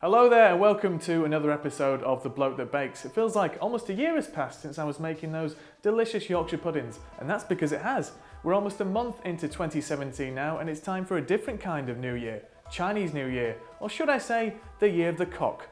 Hello there and welcome to another episode of the Bloke That Bakes. It feels like almost a year has passed since I was making those delicious Yorkshire puddings, and that's because it has. We're almost a month into 2017 now, and it's time for a different kind of New Year, Chinese New Year, or should I say, the Year of the Cock.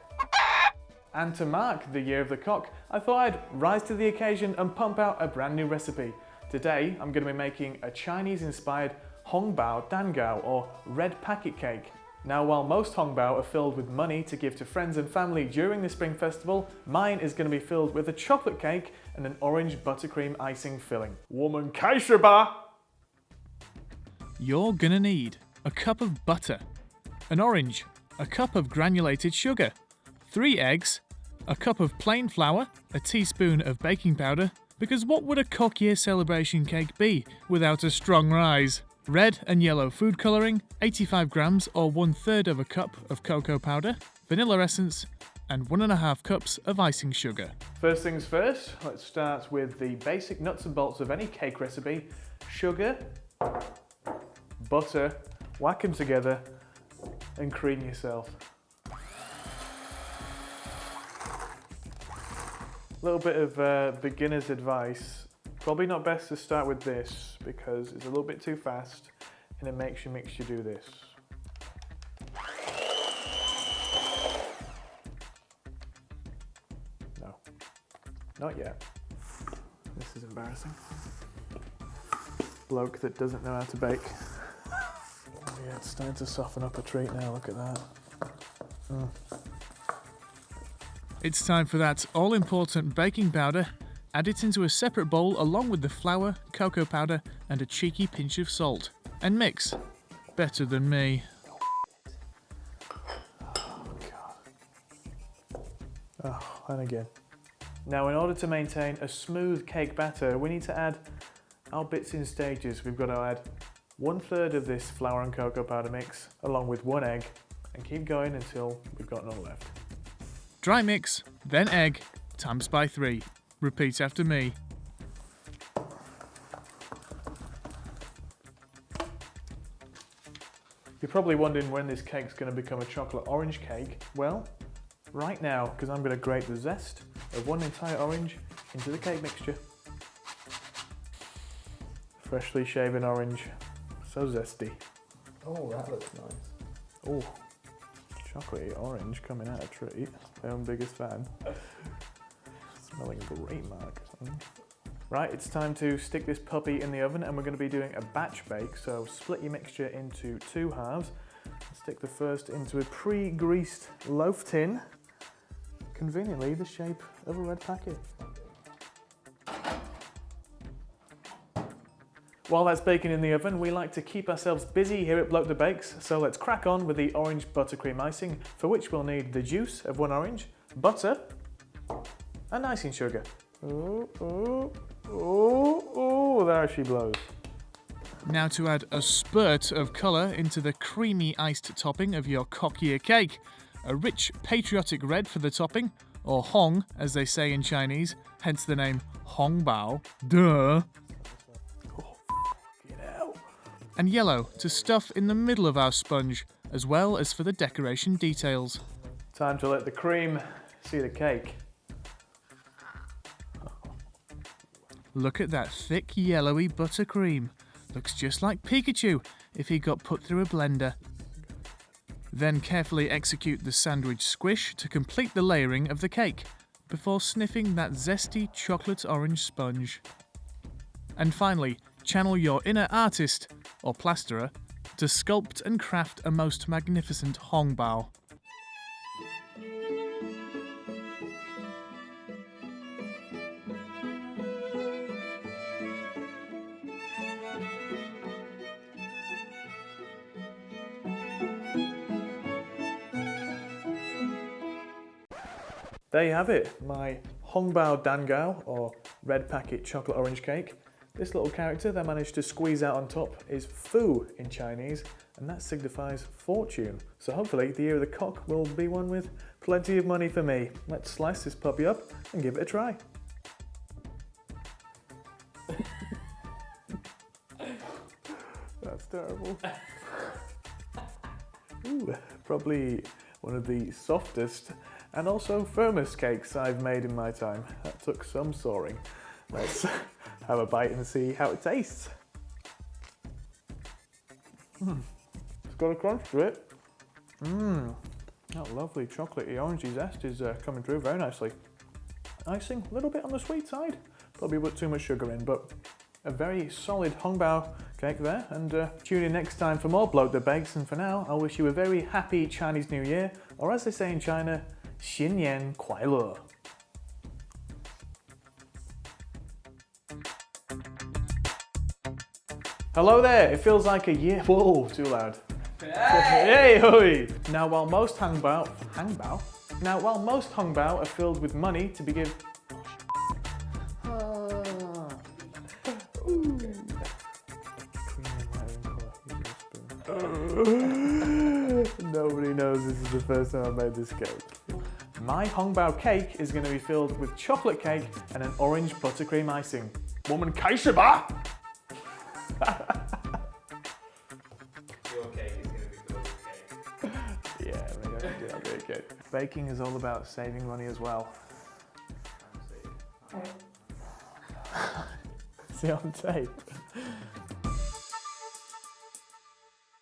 And to mark the Year of the Cock, I thought I'd rise to the occasion and pump out a brand new recipe. Today, I'm going to be making a Chinese-inspired Hongbao Dangao, or red packet cake. Now, while most Hongbao are filled with money to give to friends and family during the Spring Festival, mine is going to be filled with a chocolate cake and an orange buttercream icing filling. Woman Kaishiba! You're gonna need a cup of butter, an orange, a cup of granulated sugar, 3 eggs, a cup of plain flour, a teaspoon of baking powder, because what would a cock year celebration cake be without a strong rise? Red and yellow food colouring, 85 grams or 1/3 of a cup of cocoa powder, vanilla essence, and 1.5 cups of icing sugar. First things first, let's start with the basic nuts and bolts of any cake recipe. Sugar, butter, whack them together, and cream yourself. A little bit of beginner's advice. Probably not best to start with this because it's a little bit too fast and it makes your mixture do this. No, not yet. This is embarrassing. Bloke that doesn't know how to bake. Oh yeah, it's starting to soften up a treat now, look at that. It's time for that all-important baking powder. Add it into a separate bowl along with the flour, cocoa powder, and a cheeky pinch of salt. And mix. Better than me. Oh God. Oh, and again. Now, in order to maintain a smooth cake batter, we need to add our bits in stages. We've got to add 1/3 of this flour and cocoa powder mix, along with 1 egg, and keep going until we've got none left. Dry mix, then egg, times by 3. Repeat after me. You're probably wondering when this cake's going to become a chocolate orange cake. Well, right now, because I'm going to grate the zest of 1 entire orange into the cake mixture. Freshly shaven orange, so zesty. Oh, that looks nice. Oh, chocolatey orange coming out of treat. My own biggest fan. Smelling great, Mark. Right, it's time to stick this puppy in the oven, and we're going to be doing a batch bake. So split your mixture into 2 halves. Stick the first into a pre-greased loaf tin, conveniently the shape of a red packet. While that's baking in the oven, we like to keep ourselves busy here at Bloke That Bakes, so let's crack on with the orange buttercream icing, for which we'll need the juice of 1 orange, butter, and icing sugar. Ooh, ooh, ooh, ooh, there she blows. Now to add a spurt of colour into the creamy iced topping of your cock year cake. A rich patriotic red for the topping, or Hong as they say in Chinese, hence the name Hongbao. Duh! And yellow to stuff in the middle of our sponge, as well as for the decoration details. Time to let the cream see the cake. Look at that thick yellowy buttercream. Looks just like Pikachu if he got put through a blender. Then carefully execute the sandwich squish to complete the layering of the cake, before sniffing that zesty chocolate orange sponge. And finally, channel your inner artist, or plasterer, to sculpt and craft a most magnificent Hongbao. There you have it, my Hongbao Dangao, or red packet chocolate orange cake. This little character that I managed to squeeze out on top is Fu in Chinese, and that signifies fortune. So hopefully the year of the cock will be one with plenty of money for me. Let's slice this puppy up and give it a try. That's terrible. Ooh, probably One of the softest and also firmest cakes I've made in my time. That took some sawing. Let's have a bite and see how it tastes. It's got a crunch to it. That lovely chocolatey orangey zest is coming through very nicely. Icing, a little bit on the sweet side. Probably put too much sugar in, but a very solid Hongbao cake there. And tune in next time for more Bloke That Bakes. And for now, I wish you a very happy Chinese New Year, or as they say in China, 新年快乐. Hello there, it feels like a year. Whoa, too loud. Hey, hoi! Now while most Hongbao are filled with money to be given. Nobody knows this is the first time I made this cake. My Hongbao cake is going to be filled with chocolate cake and an orange buttercream icing. 我们开始吧! Your cake is going to be filled with cake. Yeah, maybe I can do that bit cake. Baking is all about saving money as well. See on tape.